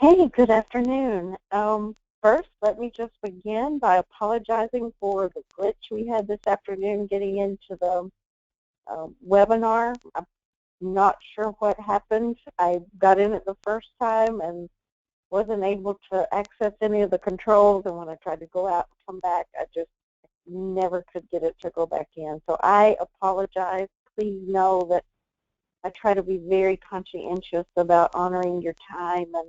Hey, good afternoon. First, let me just begin by apologizing for the glitch we had this afternoon getting into the webinar. I'm not sure what happened. I got in it the first time and wasn't able to access any of the controls, and when I tried to go out and come back, I just never could get it to go back in. So I apologize. Please know that I try to be very conscientious about honoring your time, and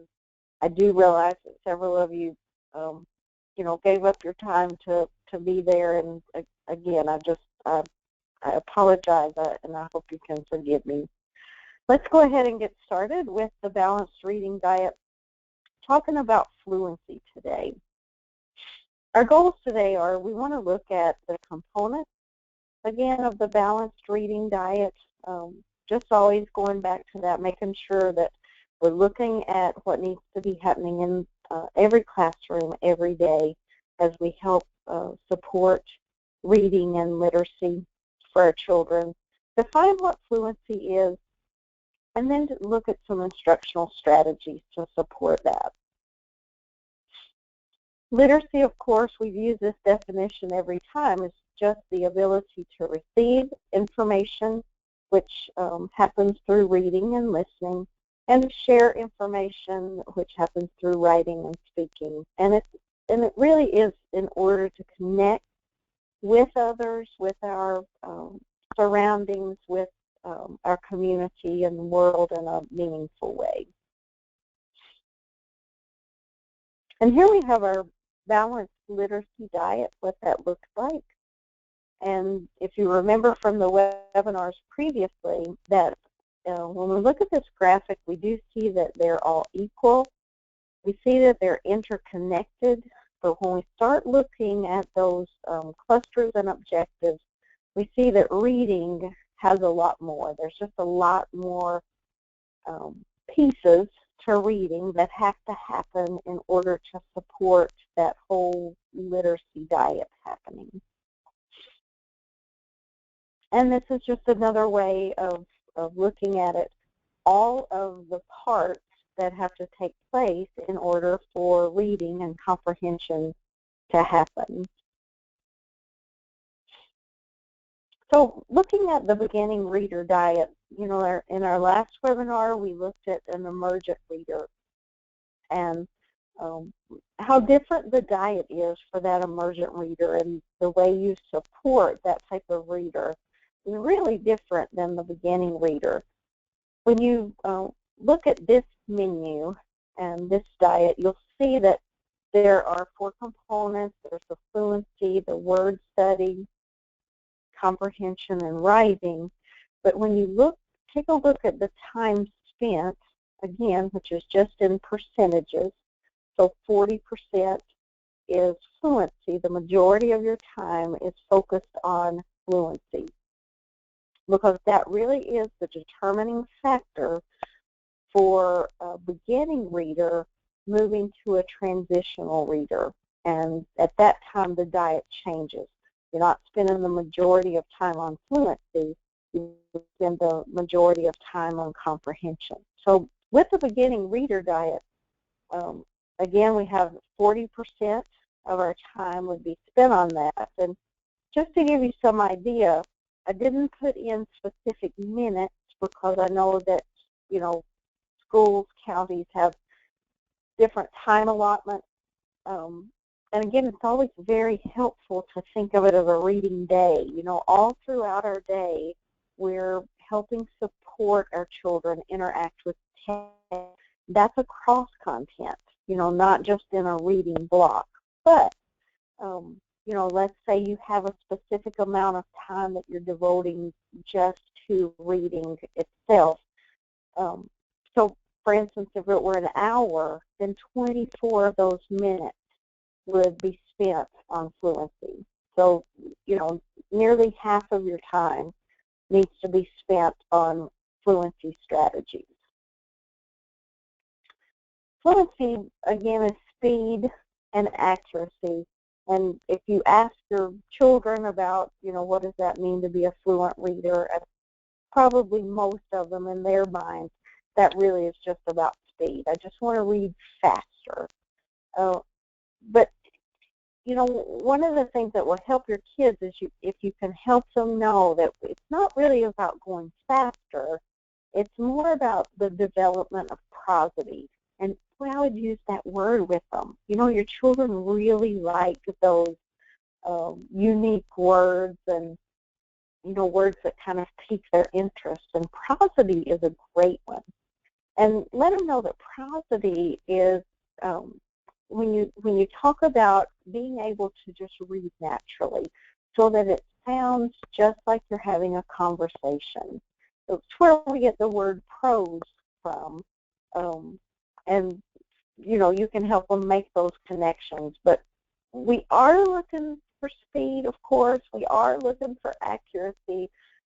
I do realize that several of you, gave up your time to be there. And again, I apologize, and I hope you can forgive me. Let's go ahead and get started with the balanced reading diet, talking about fluency today. Our goals today are we want to look at the components, again, of the balanced reading diet, just always going back to that, making sure that we're looking at what needs to be happening in every classroom every day as we help support reading and literacy for our children. Define what fluency is, and then to look at some instructional strategies to support that. Literacy, of course, we've used this definition every time, is just the ability to receive information, which happens through reading and listening, and to share information, which happens through writing and speaking. And it really is in order to connect with others, with our surroundings, with our community and the world in a meaningful way. And here we have our balanced literacy diet, what that looks like. And if you remember from the webinars previously, that when we look at this graphic, we do see that they're all equal. We see that they're interconnected. But when we start looking at those clusters and objectives, we see that reading has a lot more. There's just a lot more pieces to reading that have to happen in order to support that whole literacy diet happening. And this is just another way of looking at it, all of the parts that have to take place in order for reading and comprehension to happen. So looking at the beginning reader diet, in our last webinar we looked at an emergent reader and how different the diet is for that emergent reader, and the way you support that type of reader is really different than the beginning reader. When you look at this menu and this diet, you'll see that there are 4 components. There's the fluency, the word study, comprehension, and writing. But when you take a look at the time spent, again, which is just in percentages, so 40% is fluency. The majority of your time is focused on fluency, because that really is the determining factor for a beginning reader moving to a transitional reader. And at that time, the diet changes. You're not spending the majority of time on fluency. You spend the majority of time on comprehension. So with the beginning reader diet, again, we have 40% of our time would be spent on that. And just to give you some idea, I didn't put in specific minutes because I know that, schools, counties have different time allotments. And again, it's always very helpful to think of it as a reading day. All throughout our day, we're helping support our children interact with text. That's across content, not just in a reading block. But, let's say you have a specific amount of time that you're devoting just to reading itself. So, for instance, if it were an hour, then 24 of those minutes would be spent on fluency. So, nearly half of your time needs to be spent on fluency strategies. Fluency, again, is speed and accuracy. And if you ask your children about, what does that mean to be a fluent reader, probably most of them in their minds, that really is just about speed. I just want to read faster. But you know, one of the things that will help your kids is if you can help them know that it's not really about going faster. It's more about the development of prosody. And boy, I would use that word with them. You know, your children really like those unique words and, you know, words that kind of pique their interest. And prosody is a great one. And let them know that prosody is when you talk about being able to just read naturally so that it sounds just like you're having a conversation. It's where we get the word prose from. And, you know, you can help them make those connections. But we are looking for speed, of course. We are looking for accuracy.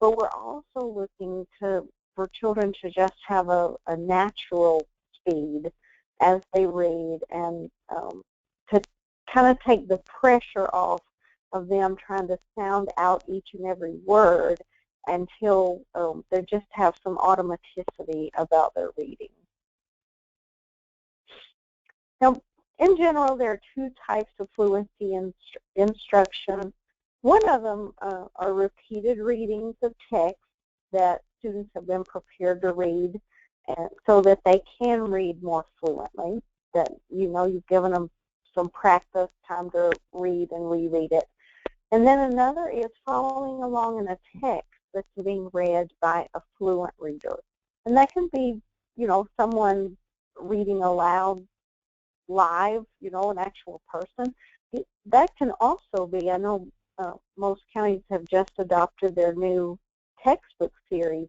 But we're also looking for children to just have a natural speed as they read, and to kind of take the pressure off of them trying to sound out each and every word until they just have some automaticity about their reading. Now, in general, there are two types of fluency instruction. One of them are repeated readings of text that students have been prepared to read, and so that they can read more fluently, that, you know, you've given them some practice, time to read and reread it. And then another is following along in a text that's being read by a fluent reader. And that can be, you know, someone reading aloud live, you know, an actual person. That can also be, I know most counties have just adopted their new textbook series.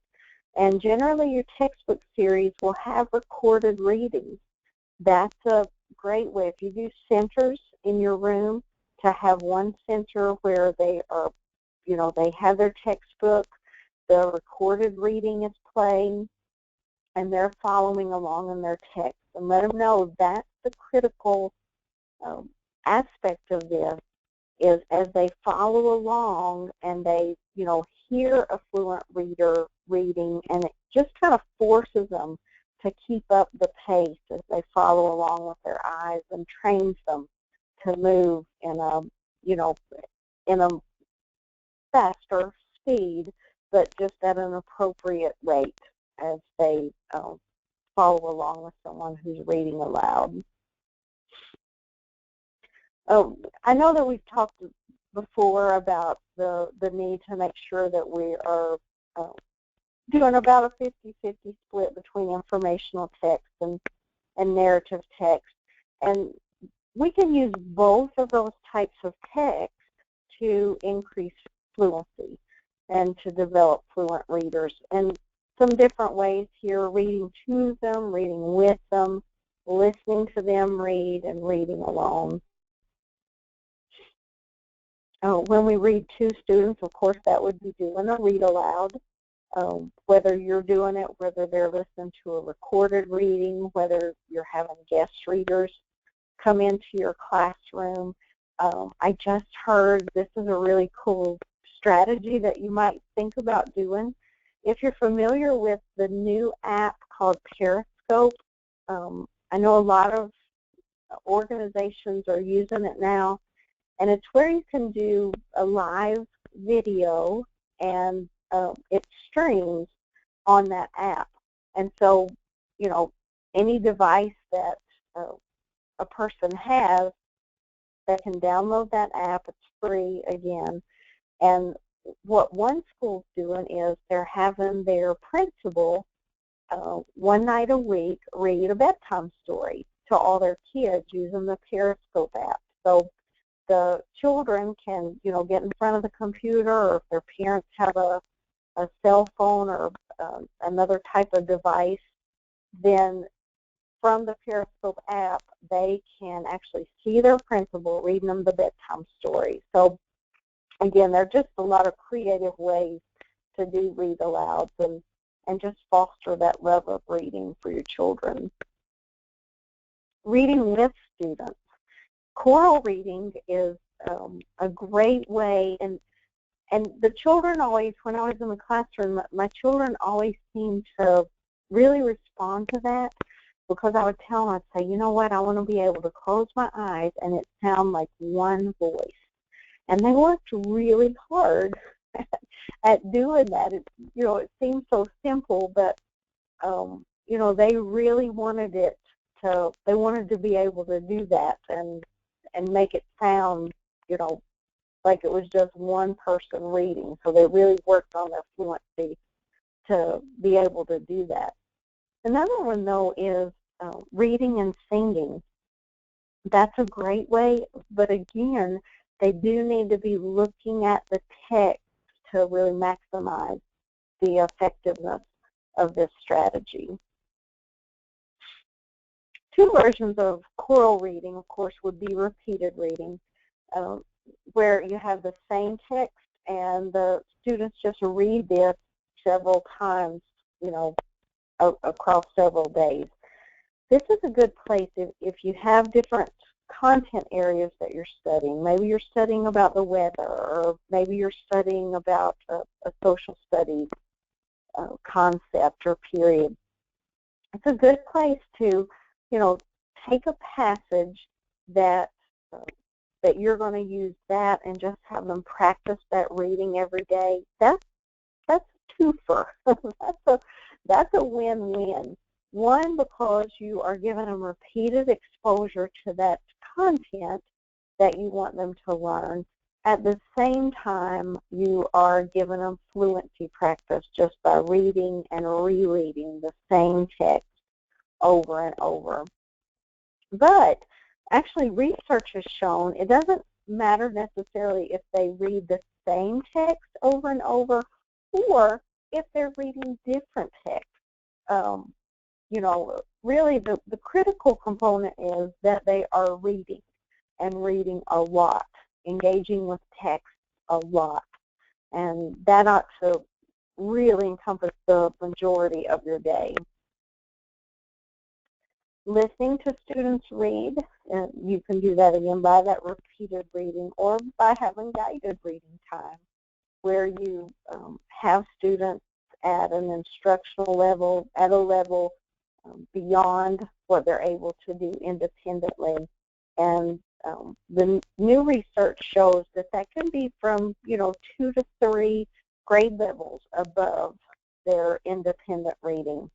And generally, your textbook series will have recorded readings. That's a great way. If you do centers in your room, to have one center where they are, you know, they have their textbook, the recorded reading is playing, and they're following along in their text. And let them know that's the critical aspect of this, is as they follow along and they, you know, hear a fluent reader reading, and it just kind of forces them to keep up the pace as they follow along with their eyes, and trains them to move in a, you know, in a faster speed, but just at an appropriate rate as they follow along with someone who's reading aloud. I know that we've talked before about the need to make sure that we are doing about a 50-50 split between informational text and narrative text. And we can use both of those types of text to increase fluency and to develop fluent readers. And some different ways here: reading to them, reading with them, listening to them read, and reading alone. When we read to students, of course, that would be doing a read aloud. Whether you're doing it, whether they're listening to a recorded reading, whether you're having guest readers come into your classroom. I just heard this is a really cool strategy that you might think about doing. If you're familiar with the new app called Periscope, I know a lot of organizations are using it now, and it's where you can do a live video, and it streams on that app. And so, you know, any device that a person has, they can download that app. It's free again. And what one school's doing is they're having their principal one night a week read a bedtime story to all their kids using the Periscope app. So the children can, you know, get in front of the computer, or if their parents have a cell phone or another type of device, then from the Periscope app, they can actually see their principal reading them the bedtime story. So again, there are just a lot of creative ways to do read alouds and just foster that love of reading for your children. Reading with students. Choral reading is a great way, and the children always, when I was in the classroom, my children always seemed to really respond to that. because I would tell them, I'd say, you know what, I want to be able to close my eyes and it sound like one voice. And they worked really hard at doing that. It, it seems so simple, but they really wanted it they wanted to be able to do that and make it sound, like it was just one person reading. So they really worked on their fluency to be able to do that. Another one, though, is reading and singing. That's a great way, but again, they do need to be looking at the text to really maximize the effectiveness of this strategy. Two versions of choral reading, of course, would be repeated reading, where you have the same text and the students just read this several times, across several days. This is a good place if you have different content areas that you're studying. Maybe you're studying about the weather, or maybe you're studying about a social studies concept or period. It's a good place to, take a passage that you're going to use that and just have them practice that reading every day. That's a twofer. that's a win-win. One, because you are giving them repeated exposure to that content that you want them to learn. At the same time, you are giving them fluency practice just by reading and rereading the same text over and over. But actually, research has shown it doesn't matter necessarily if they read the same text over and over or if they're reading different text. Really the critical component is that they are reading and reading a lot, engaging with text a lot. And that ought to really encompass the majority of your day. Listening to students read, and you can do that again by that repeated reading or by having guided reading time, where you have students at an instructional level, at a level beyond what they're able to do independently. And the new research shows that can be from 2 to 3 grade levels above their independent reading.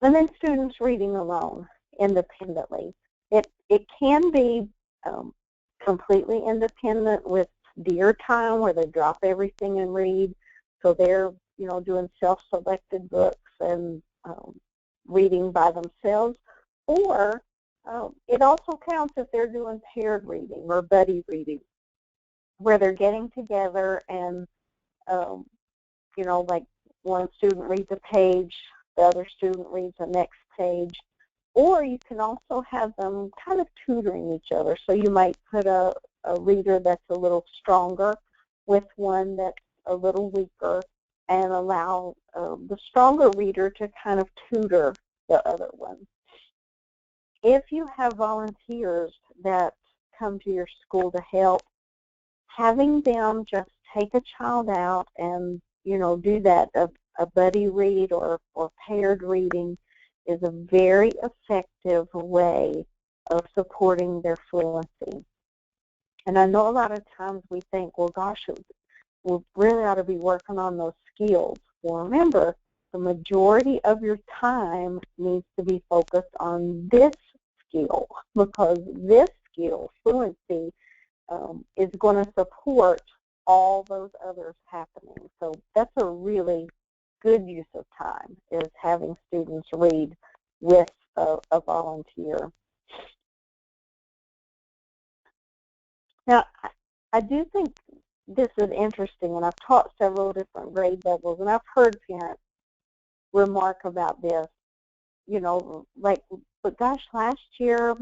And then students reading alone independently. It can be completely independent with deer time, where they drop everything and read. So they're doing self-selected books and reading by themselves. Or it also counts if they're doing paired reading or buddy reading, where they're getting together and like one student reads a page, the other student reads the next page. Or you can also have them kind of tutoring each other. So you might put a reader that's a little stronger with one that's a little weaker, and allow the stronger reader to kind of tutor the other one. If you have volunteers that come to your school to help, having them just take a child out and do that, a buddy read or paired reading, is a very effective way of supporting their fluency. And I know a lot of times we think, well, gosh, we really ought to be working on those skills. Well, remember, the majority of your time needs to be focused on this skill, because this skill, fluency, is going to support all those others happening. So that's a really good use of time, is having students read with a volunteer. Now, I do think this is interesting, and I've taught several different grade levels, and I've heard parents remark about this, like, but gosh, last year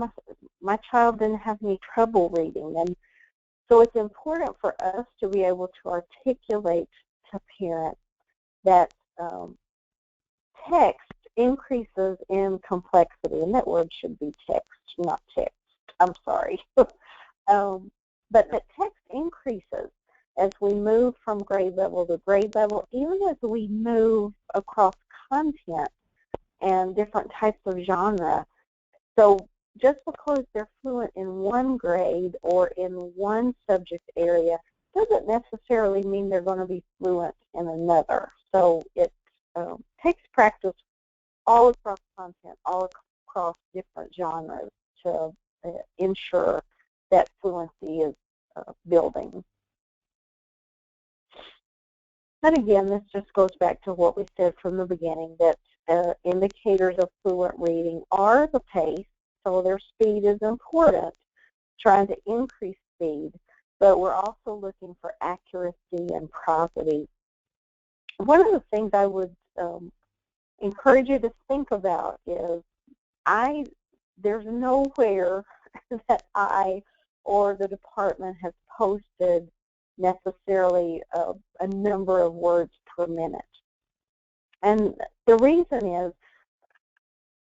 my child didn't have any trouble reading. And so it's important for us to be able to articulate to parents that text increases in complexity, and that word should be text, not text. I'm sorry. But that text increases as we move from grade level to grade level, even as we move across content. and different types of genre. So just because they're fluent in one grade or in one subject area doesn't necessarily mean they're going to be fluent in another. So it takes practice all across content, all across different genres to ensure that fluency is building. And again, this just goes back to what we said from the beginning, that indicators of fluent reading are the pace, so their speed is important, trying to increase speed, but we're also looking for accuracy and prosody. One of the things I would encourage you to think about is there's nowhere that I or the department has posted necessarily a number of words per minute. And the reason is,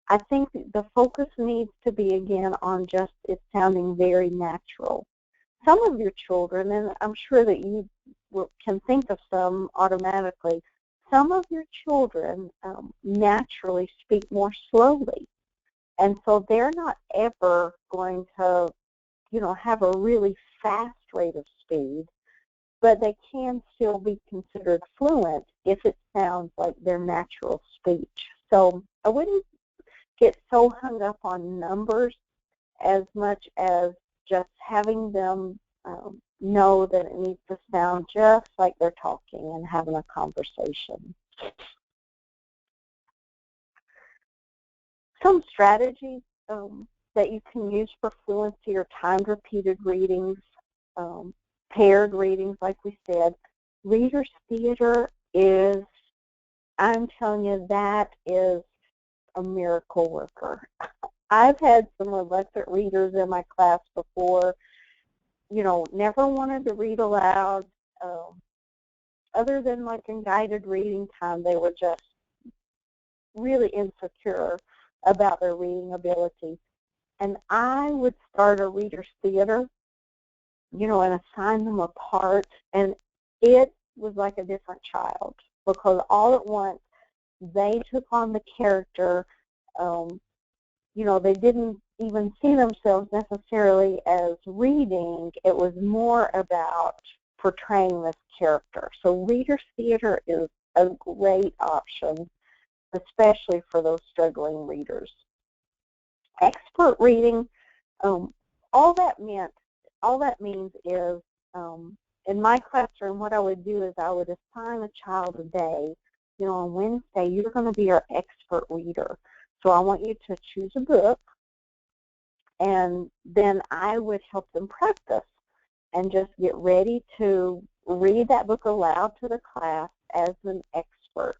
I think the focus needs to be, again, on just it sounding very natural. Some of your children, and I'm sure that you can think of some automatically, some of your children naturally speak more slowly. And so they're not ever going to, have a really fast rate of speed, but they can still be considered fluent if it sounds like their natural speech. So I wouldn't get so hung up on numbers as much as just having them know that it needs to sound just like they're talking and having a conversation. Some strategies that you can use for fluency are timed repeated readings, paired readings, like we said. Reader's theater is, I'm telling you, that is a miracle worker. I've had some reluctant readers in my class before, never wanted to read aloud. Other than like in guided reading time, they were just really insecure about their reading ability. And I would start a reader's theater, and assign them a part, and it was like a different child, because all at once they took on the character. They didn't even see themselves necessarily as reading. It was more about portraying this character. So reader's theater is a great option, especially for those struggling readers. Expert reading, all that means is, in my classroom, what I would do is I would assign a child a day. On Wednesday, you're going to be our expert reader. So I want you to choose a book, and then I would help them practice and just get ready to read that book aloud to the class as an expert.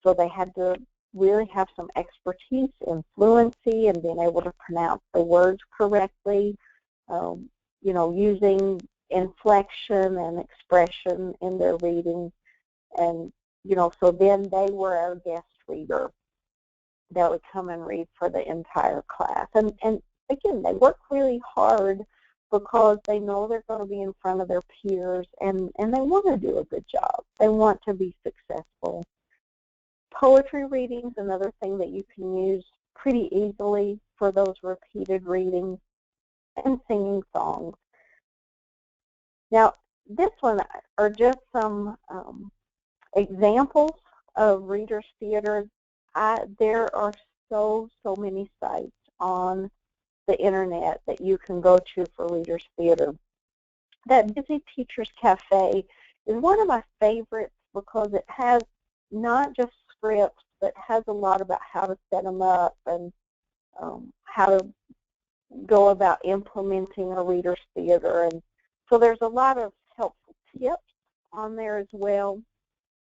So they had to really have some expertise in fluency and being able to pronounce the words correctly, using inflection and expression in their reading. And, so then they were our guest reader that would come and read for the entire class. And again, they work really hard because they know they're going to be in front of their peers, and they want to do a good job. They want to be successful. Poetry readings, another thing that you can use pretty easily for those repeated readings, and singing songs. Now, this one are just some examples of reader's theater. There are so many sites on the internet that you can go to for reader's theater. That Busy Teachers Cafe is one of my favorites because it has not just scripts, but has a lot about how to set them up and how to go about implementing a reader's theater. And so there's a lot of helpful tips on there as well.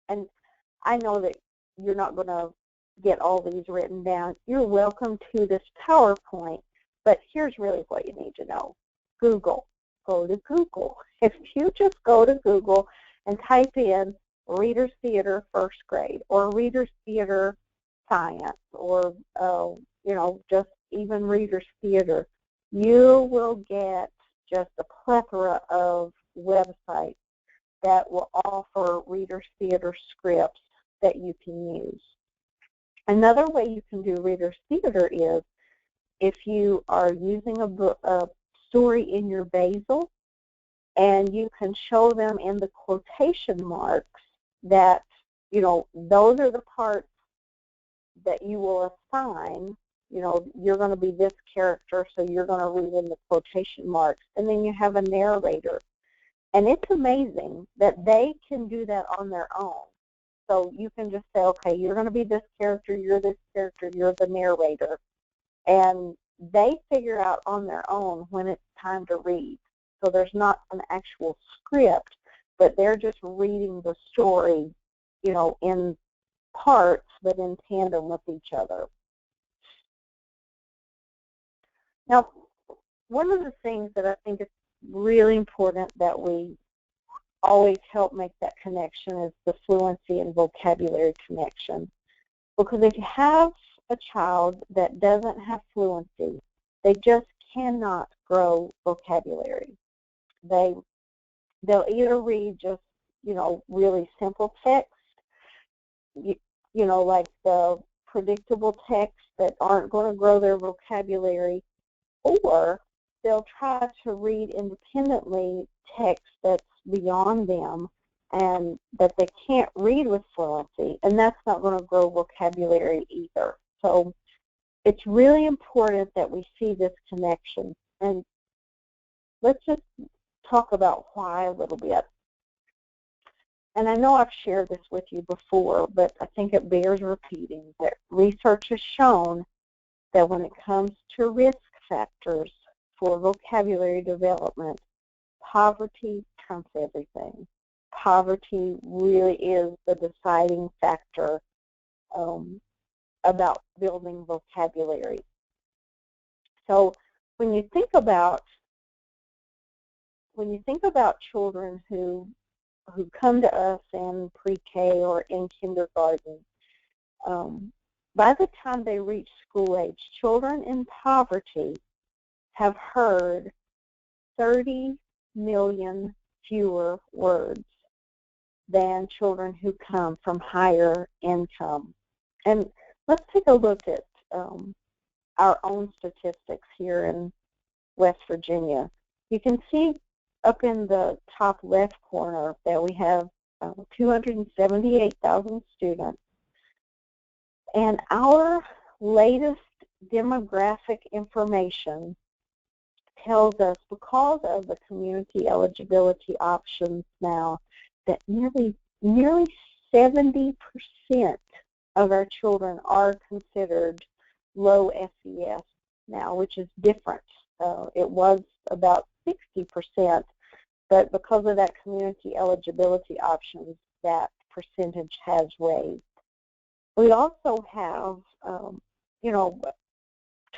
And I know that you're not going to get all these written down. You're welcome to this PowerPoint, but here's really what you need to know. Google. Go to Google. If you just go to Google and type in Reader's Theater First Grade or Reader's Theater Science or, just even Reader's Theater, you will get just a plethora of websites that will offer Reader's Theater scripts that you can use. Another way you can do reader theater is if you are using a story in your basal, and you can show them in the quotation marks that, those are the parts that you will assign. You're going to be this character, so you're going to read in the quotation marks. And then you have a narrator. And it's amazing that they can do that on their own. So you can just say, okay, you're going to be this character, you're this character, you're the narrator. And they figure out on their own when it's time to read. So there's not an actual script, but they're just reading the story, in parts, but in tandem with each other. Now, one of the things that I think is really important that we always help make that connection is the fluency and vocabulary connection. Because if you have a child that doesn't have fluency, they just cannot grow vocabulary. They'll either read just, really simple text, like the predictable texts that aren't going to grow their vocabulary, or they'll try to read independently text that's beyond them and that they can't read with fluency, and that's not going to grow vocabulary either. So it's really important that we see this connection. And let's just talk about why a little bit. And I know I've shared this with you before, but I think it bears repeating that research has shown that when it comes to risk factors for vocabulary development, poverty trumps everything. Poverty really is the deciding factor about building vocabulary. So when you think about children who come to us in pre-K or in kindergarten, by the time they reach school age, children in poverty have heard 30 million fewer words than children who come from higher income. And let's take a look at our own statistics here in West Virginia. You can see up in the top left corner that we have 278,000 students. And our latest demographic information tells us, because of the community eligibility options now, that nearly 70% of our children are considered low SES now, which is different. It was about 60%, but because of that community eligibility options, that percentage has raised. We also have,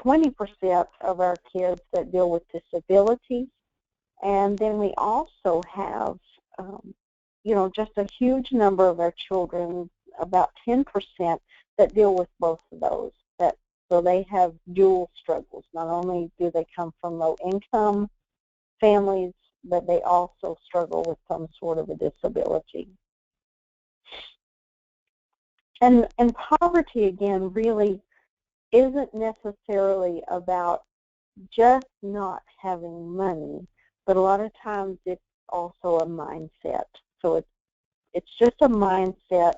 20% of our kids that deal with disabilities, and then we also have, just a huge number of our children, about 10%, that deal with both of those. So they have dual struggles. Not only do they come from low-income families, but they also struggle with some sort of a disability. And poverty, again, really isn't necessarily about just not having money, but a lot of times it's also a mindset. So it's just a mindset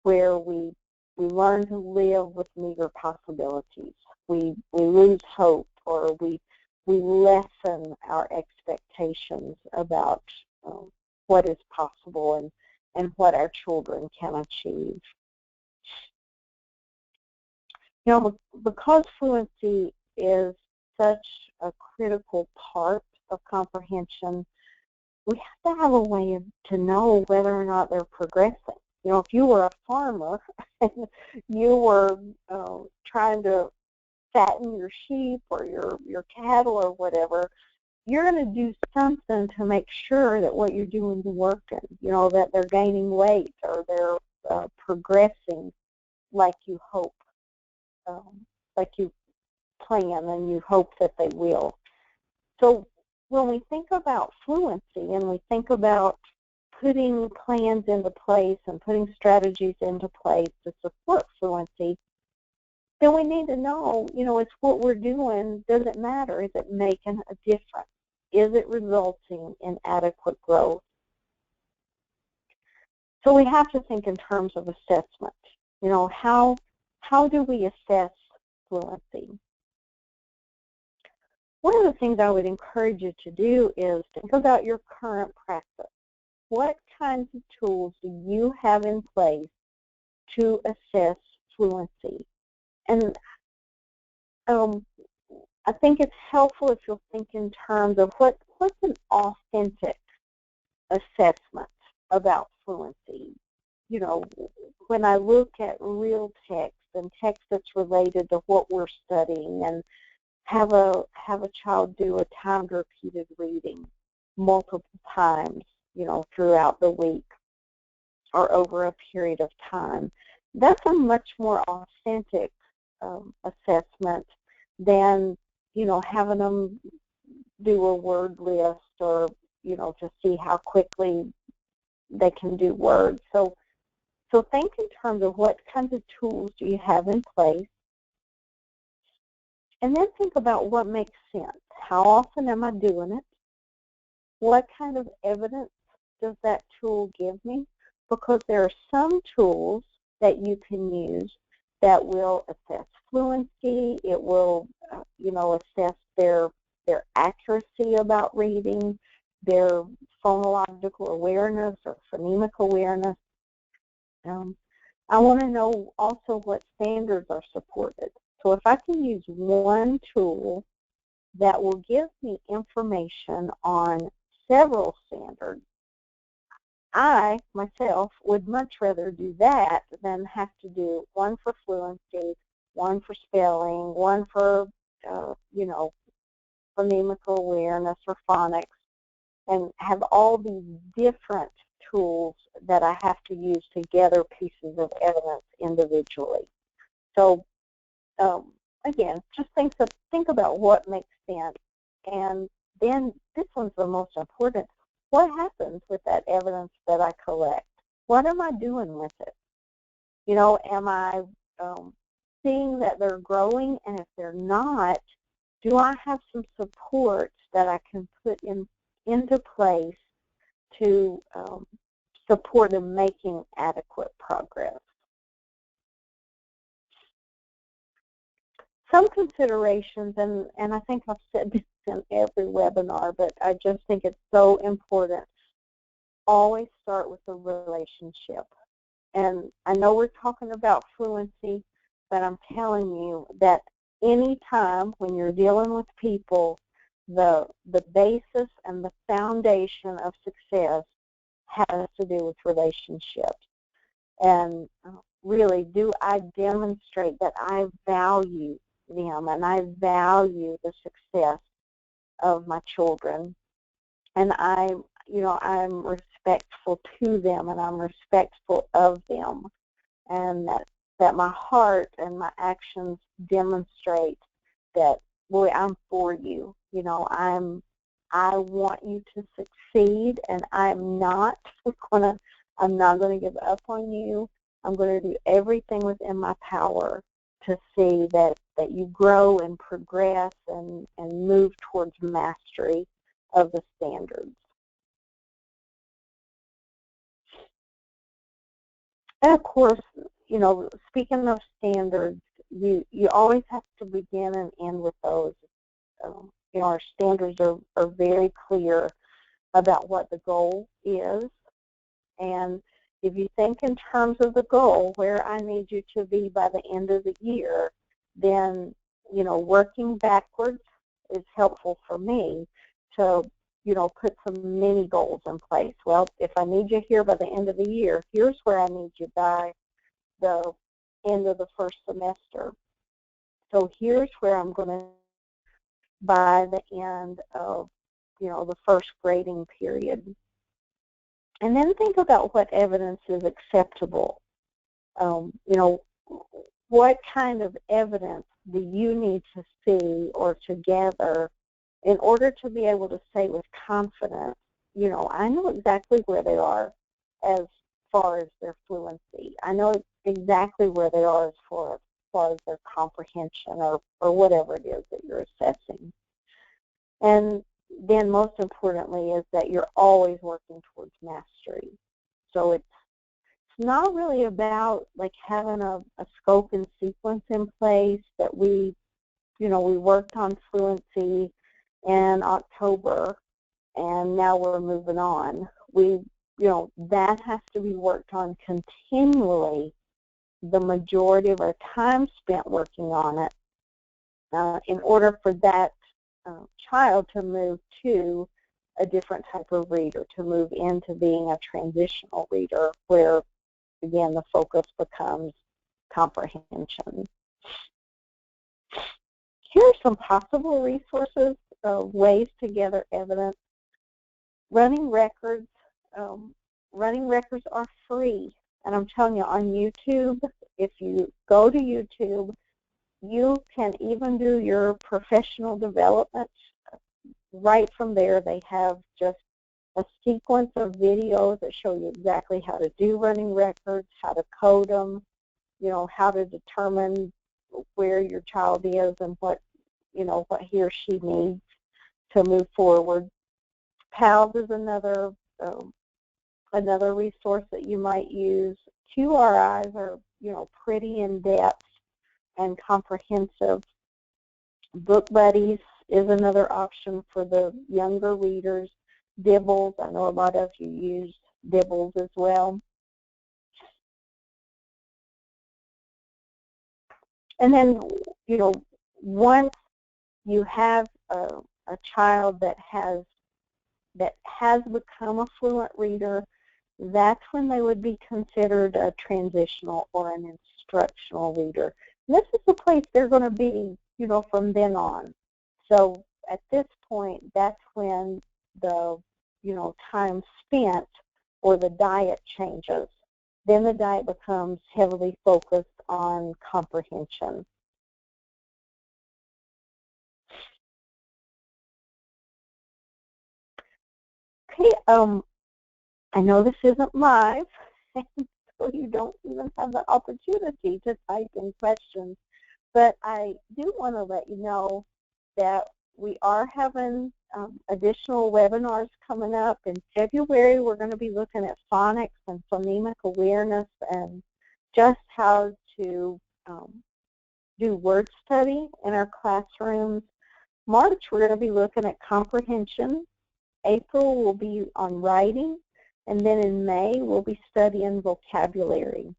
where we learn to live with meager possibilities. We lose hope, or we lessen our expectations about what is possible and what our children can achieve. Because fluency is such a critical part of comprehension, we have to have a way to know whether or not they're progressing. If you were a farmer and you were trying to fatten your sheep or your cattle or whatever, you're going to do something to make sure that what you're doing is working, that they're gaining weight or they're progressing like you hope, like you plan and you hope that they will. So when we think about fluency and we think about putting plans into place and putting strategies into place to support fluency, then we need to know, it's what we're doing. Does it matter? Is it making a difference? Is it resulting in adequate growth? So we have to think in terms of assessment. How do we assess fluency? One of the things I would encourage you to do is think about your current practice. What kinds of tools do you have in place to assess fluency? And I think it's helpful if you'll think in terms of what's an authentic assessment about fluency. When I look at real text and text that's related to what we're studying, and have a child do a timed repeated reading multiple times, throughout the week or over a period of time, that's a much more authentic assessment than, having them do a word list or, to see how quickly they can do words. So think in terms of what kinds of tools do you have in place, and then think about what makes sense. How often am I doing it? What kind of evidence does that tool give me? Because there are some tools that you can use that will assess fluency. It will, assess their accuracy about reading, their phonological awareness or phonemic awareness. I want to know also what standards are supported. So if I can use one tool that will give me information on several standards, I, myself, would much rather do that than have to do one for fluency, one for spelling, one for, phonemical awareness or phonics, and have all these different tools that I have to use to gather pieces of evidence individually. So, again, just think about what makes sense, and then this one's the most important. What happens with that evidence that I collect? What am I doing with it? Am I seeing that they're growing? And if they're not, do I have some support that I can put into place to support them making adequate progress? Some considerations, and I think I've said this in every webinar, but I just think it's so important. Always start with a relationship. And I know we're talking about fluency, but I'm telling you that any time when you're dealing with people, the basis and the foundation of success has to do with relationships. And really, do I demonstrate that I value them and I value the success of my children, and I'm respectful to them and I'm respectful of them, and that my heart and my actions demonstrate that, boy, I'm for you. I want you to succeed, and I'm not gonna give up on you. I'm going to do everything within my power to see that you grow and progress and move towards mastery of the standards. And of course, speaking of standards, you always have to begin and end with those. Our standards are very clear about what the goal is. And if you think in terms of the goal, where I need you to be by the end of the year, then, working backwards is helpful for me to, put some mini goals in place. Well, if I need you here by the end of the year, here's where I need you by the end of the first semester. So here's where I'm going to by the end of, the first grading period. And then think about what evidence is acceptable. What kind of evidence do you need to see or to gather in order to be able to say with confidence, I know exactly where they are as far as their fluency. I know exactly where they are as far far as their comprehension or whatever it is that you're assessing. And then most importantly is that you're always working towards mastery. So it's not really about like having a scope and sequence in place that we worked on fluency in October and now we're moving on. That has to be worked on continually, the majority of our time spent working on it, in order for that child to move to a different type of reader, to move into being a transitional reader where, again, the focus becomes comprehension. Here are some possible resources, ways to gather evidence. Running records are free, and I'm telling you, on YouTube, if you go to YouTube, you can even do your professional development right from there. They have just a sequence of videos that show you exactly how to do running records, how to code them, how to determine where your child is and what he or she needs to move forward. PALS is another resource that you might use. QRIs are, pretty in-depth and comprehensive. Book Buddies is another option for the younger readers. Dibbles, I know a lot of you use Dibbles as well. And then, once you have a child that has become a fluent reader, that's when they would be considered a transitional or an instructional reader. And this is the place they're going to be, from then on. So at this point, that's when the, time spent or the diet changes. Then the diet becomes heavily focused on comprehension. Okay, I know this isn't live, so you don't even have the opportunity to type in questions, but I do want to let you know that we are having additional webinars coming up. In February, we're going to be looking at phonics and phonemic awareness and just how to do word study in our classrooms. March, we're going to be looking at comprehension. April will be on writing, and then in May we'll be studying vocabulary.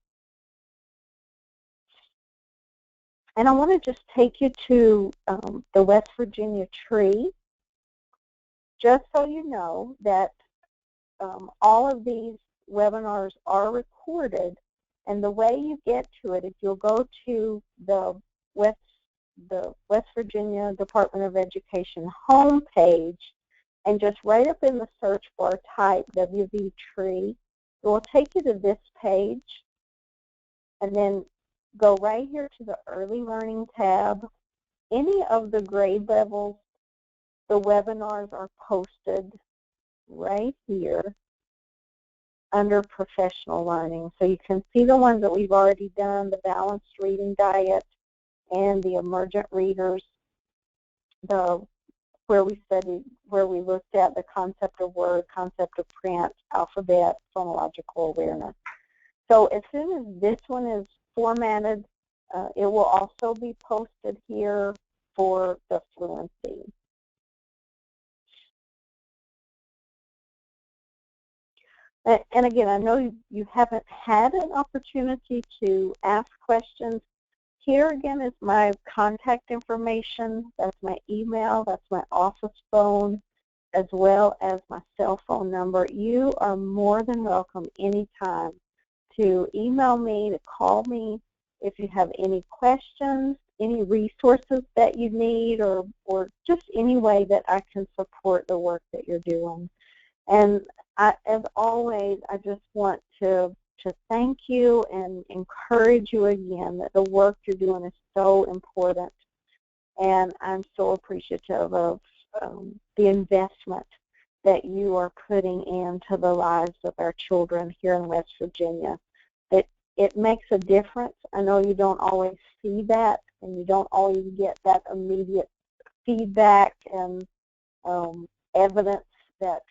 And I want to just take you to the West Virginia tree, just so you know that all of these webinars are recorded, and the way you get to it, if you'll go to the West Virginia Department of Education homepage, and just right up in the search bar type WV Tree, it will take you to this page, and then go right here to the Early Learning tab. Any of the grade levels, the webinars are posted right here under Professional Learning. So you can see the ones that we've already done, the Balanced Reading Diet and the Emergent Readers, where we looked at the concept of word, concept of print, alphabet, phonological awareness. So as soon as this one is formatted, it will also be posted here for the fluency. And again, I know you haven't had an opportunity to ask questions. Here again is my contact information. That's my email. That's my office phone, as well as my cell phone number. You are more than welcome anytime to email me, to call me if you have any questions, any resources that you need, or just any way that I can support the work that you're doing. And as always, I just want to thank you and encourage you again that the work you're doing is so important. And I'm so appreciative of the investment that you are putting into the lives of our children here in West Virginia. it makes a difference. I know you don't always see that, and you don't always get that immediate feedback and evidence that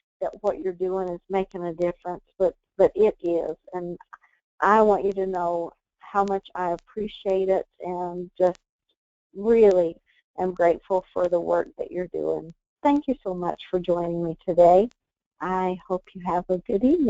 what you're doing is making a difference, but it is. And I want you to know how much I appreciate it and just really am grateful for the work that you're doing. Thank you so much for joining me today. I hope you have a good evening.